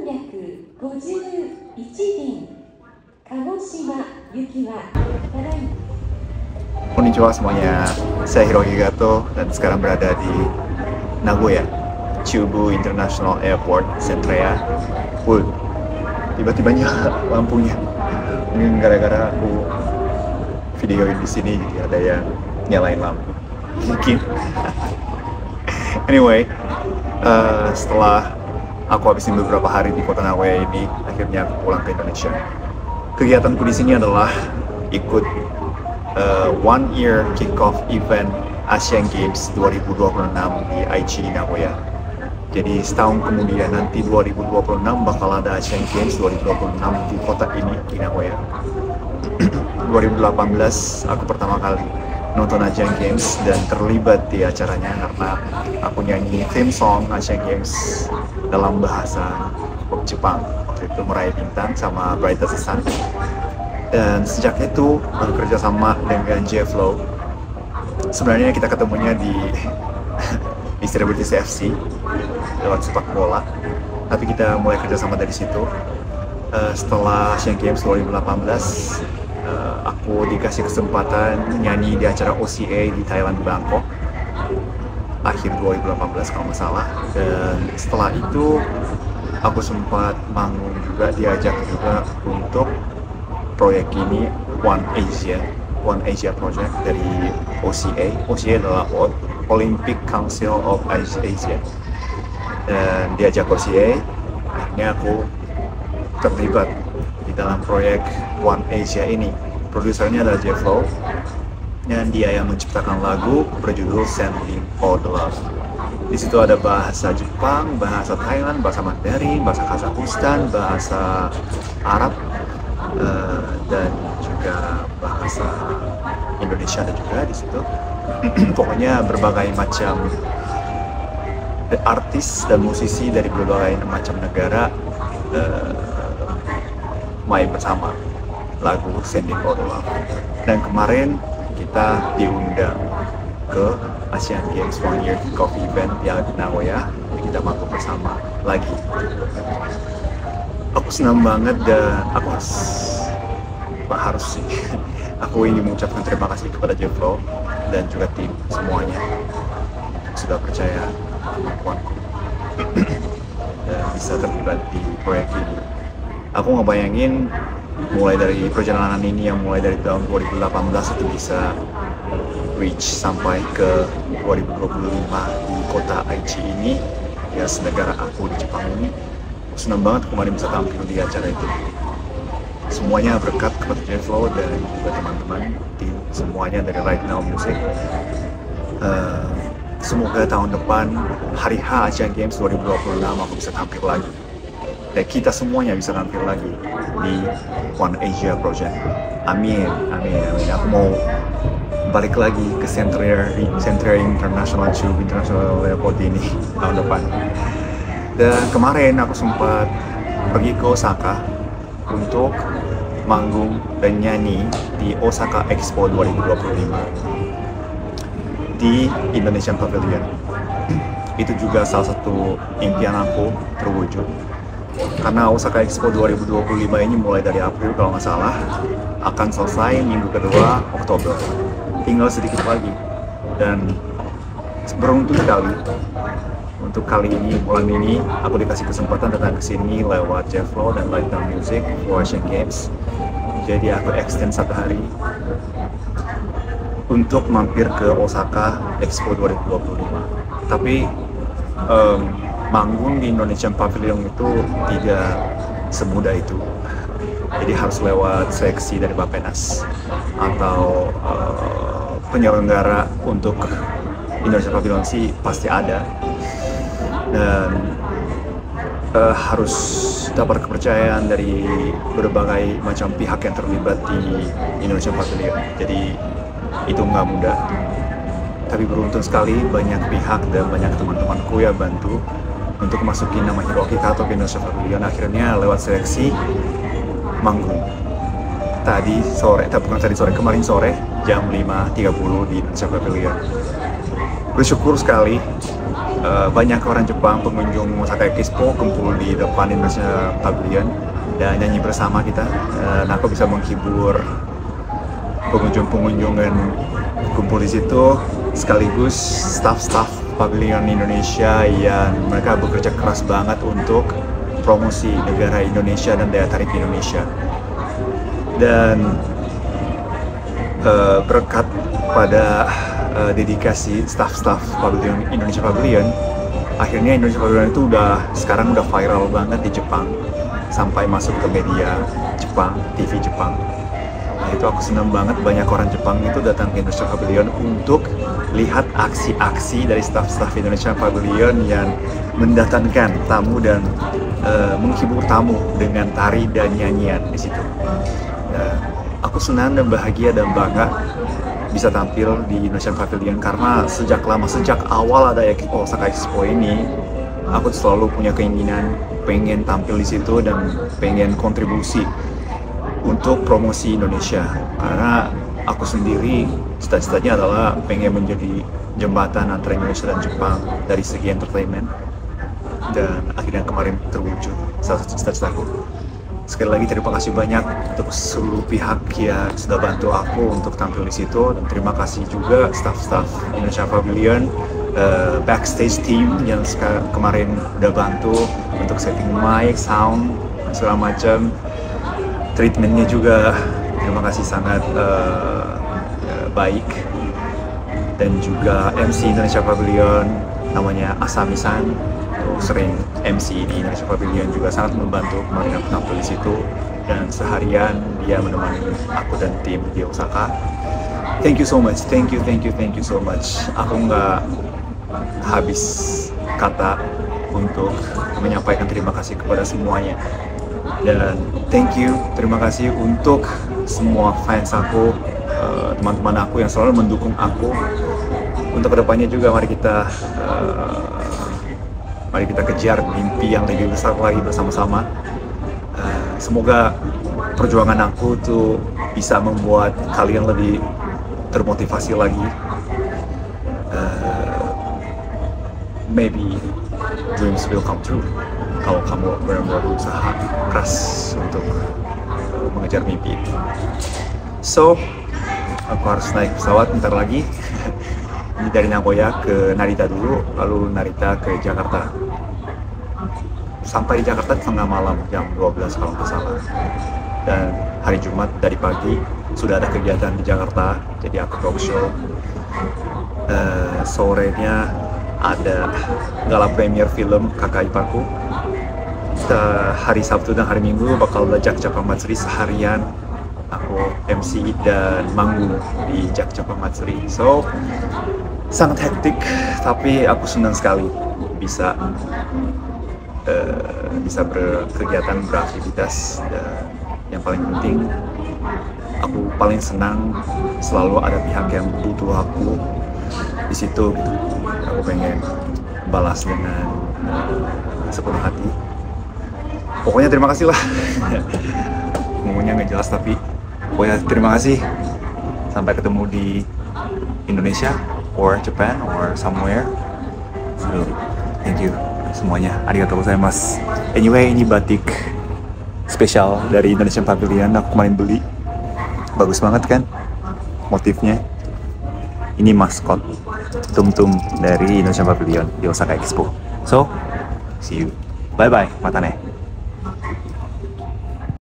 便、鹿児島行きはただいま。Konnichiwa semuanya, saya Hiroki Gato dan sekarang berada di Nagoya, Chubu International Airport, Centrea. Tiba-tiba nyala lampunya. Mungkin gara-gara aku videoin di sini jadi ada yang nyalain lampu. Mungkin. Anyway, setelah aku habisin beberapa hari di kota Nagoya ini, akhirnya aku pulang ke Indonesia. Kegiatanku di sini adalah ikut one year kick-off event Asian Games 2026 di Aichi Nagoya. Jadi setahun kemudian nanti 2026 bakal ada Asian Games 2026 di kota ini di Nagoya. 2018 aku pertama kali nonton Asian Games dan terlibat di acaranya karena aku nyanyi theme song Asian Games dalam bahasa Jepang. Waktu itu Meraih Bintang sama Brightest Sun. Dan sejak itu aku kerja sama dengan J-Flow. Sebenarnya kita ketemunya di Celebrities FC lewat sepak bola, tapi kita mulai kerja sama dari situ. Setelah Asian Games 2018, aku dikasih kesempatan nyanyi di acara OCA di Thailand, Bangkok akhir 2018 kalau nggak salah. Dan setelah itu aku sempat manggung juga, diajak juga untuk proyek ini One Asia Project dari OCA. OCA adalah Olympic Council of Asia. Dan diajak OCA, akhirnya aku terlibat di dalam proyek One Asia ini. Produsernya adalah J-Flow, dan dia yang menciptakan lagu berjudul Sending All the Love. Di situ ada bahasa Jepang, bahasa Thailand, bahasa Mandarin, bahasa Kazakhstan, bahasa Arab, dan juga bahasa Indonesia ada juga di situ. Pokoknya berbagai macam artis dan musisi dari berbagai macam negara main bersama lagu Sending All the Love. Dan kemarin kita diundang ke Asian Games One Year Kick-Off Event yang di Nagoya. Kita manggung bersama lagi. Aku senang banget dan aku harus sih. Aku ingin mengucapkan terima kasih kepada J-Flow dan juga tim semuanya sudah percaya kemampuanku dan bisa terlibat di proyek ini. Aku ngebayangin mulai dari perjalanan ini yang mulai dari tahun 2018 itu bisa reach sampai ke 2025 di kota Aichi ini, ya senegara aku di Jepang ini. Aku senang banget kemarin bisa tampil di acara itu. Semuanya berkat kepada J-Flow dan juga teman-teman tim semuanya dari Right Now Music. Semoga tahun depan hari H Asian Games 2026 aku bisa tampil lagi. Dan kita semuanya bisa tampil lagi di One Asia Project. Amin, amin, amin. Aku mau balik lagi ke Centrea International Chubu International Airport ini tahun depan. Dan kemarin aku sempat pergi ke Osaka untuk manggung dan nyanyi di Osaka Expo 2025 di Indonesian Pavilion. Itu juga salah satu impian aku terwujud. Karena Osaka Expo 2025 ini mulai dari April kalau nggak salah, akan selesai minggu kedua Oktober. Tinggal sedikit lagi. Dan beruntung sekali untuk kali ini, bulan ini, aku dikasih kesempatan datang ke sini lewat J-Flow dan Right Now Music for Asian Games. Jadi aku extend 1 hari untuk mampir ke Osaka Expo 2025. Tapi manggung di Indonesian Pavilion itu tidak semudah itu. Jadi harus lewat seleksi dari Bappenas atau penyelenggara untuk Indonesian Pavilion sih pasti ada. Dan harus dapat kepercayaan dari berbagai macam pihak yang terlibat di Indonesian Pavilion. Jadi itu nggak mudah. Tapi beruntung sekali banyak pihak dan banyak teman-temanku yang bantu untuk masukin nama Hiroki Gato ke Indonesian Pavilion. Akhirnya lewat seleksi manggung kemarin sore jam 5.30 di Indonesia Pavilion. Bersyukur sekali banyak orang Jepang pengunjung Osaka Expo kumpul di depan Indonesia Pavilion dan nyanyi bersama kita. Dan aku bisa menghibur pengunjung-pengunjung dan kumpul di situ, sekaligus staff-staff Pavilion Indonesia yang mereka bekerja keras banget untuk promosi negara Indonesia dan daya tarik Indonesia. Dan berkat pada dedikasi staff-staff Pavilion Indonesia Pavilion, akhirnya Indonesia Pavilion itu sekarang udah viral banget di Jepang, sampai masuk ke media Jepang, TV Jepang. Nah, itu aku senang banget, banyak orang Jepang itu datang ke Indonesia Pavilion untuk lihat aksi-aksi dari staff-staff Indonesia Pavilion yang mendatangkan tamu dan menghibur tamu dengan tari dan nyanyian di situ. Aku senang dan bahagia dan bangga bisa tampil di Indonesian Pavilion karena sejak awal ada Osaka Expo ini, aku selalu punya keinginan pengen tampil di situ dan pengen kontribusi untuk promosi Indonesia, karena aku sendiri cita-citanya adalah pengen menjadi jembatan antara Indonesia dan Jepang dari segi entertainment, dan akhirnya kemarin terwujud salah satu cita-citaku. Sekali lagi terima kasih banyak untuk seluruh pihak yang sudah bantu aku untuk tampil di situ, dan terima kasih juga staff-staff Indonesia Pavilion, backstage team yang kemarin udah bantu untuk setting mic, sound, segala macam. Treatmentnya juga terima kasih sangat baik. Dan juga MC Indonesia Pavilion namanya Asami-san, sering MC di Indonesia Pavilion, juga sangat membantu kemarin aku tampil di situ, dan seharian dia menemani aku dan tim di Osaka. Thank you so much, thank you so much. Aku nggak habis kata untuk menyampaikan terima kasih kepada semuanya. Dan terima kasih untuk semua fans aku, teman-teman aku yang selalu mendukung aku. Untuk kedepannya juga mari kita kejar mimpi yang lebih besar lagi bersama-sama. Semoga perjuangan aku tuh bisa membuat kalian lebih termotivasi lagi. Maybe dreams will come true kalau kamu benar-benar berusaha keras untuk mengejar mimpi itu. So, aku harus naik pesawat bentar lagi. Ini dari Nagoya ke Narita dulu, lalu Narita ke Jakarta. Sampai di Jakarta tengah malam, jam 12 kalau nggak salah. Dan hari Jumat dari pagi sudah ada kegiatan di Jakarta, jadi aku talk show. Sorenya ada gala premier film Kakak Iparku. Hari Sabtu dan hari Minggu bakal ada Jak-Japang Matsuri seharian. Aku MC dan manggung di Jak-Japang Matsuri. So, sangat hektik, tapi aku senang sekali bisa berkegiatan, beraktivitas. Dan yang paling penting, aku paling senang selalu ada pihak yang butuh aku di situ. Aku pengen balas dengan sepenuh hati. Pokoknya terima kasih lah. Ngomongnya nggak jelas, tapi pokoknya terima kasih. Sampai ketemu di Indonesia or Japan or somewhere. So, thank you semuanya. Arigatou gozaimasu. Anyway, ini batik spesial dari Indonesian Pavilion. Aku kemarin beli. Bagus banget kan motifnya. Ini maskot Tum-Tum dari Indonesian Pavilion di Osaka Expo. So, see you. Bye-bye. Mata ne.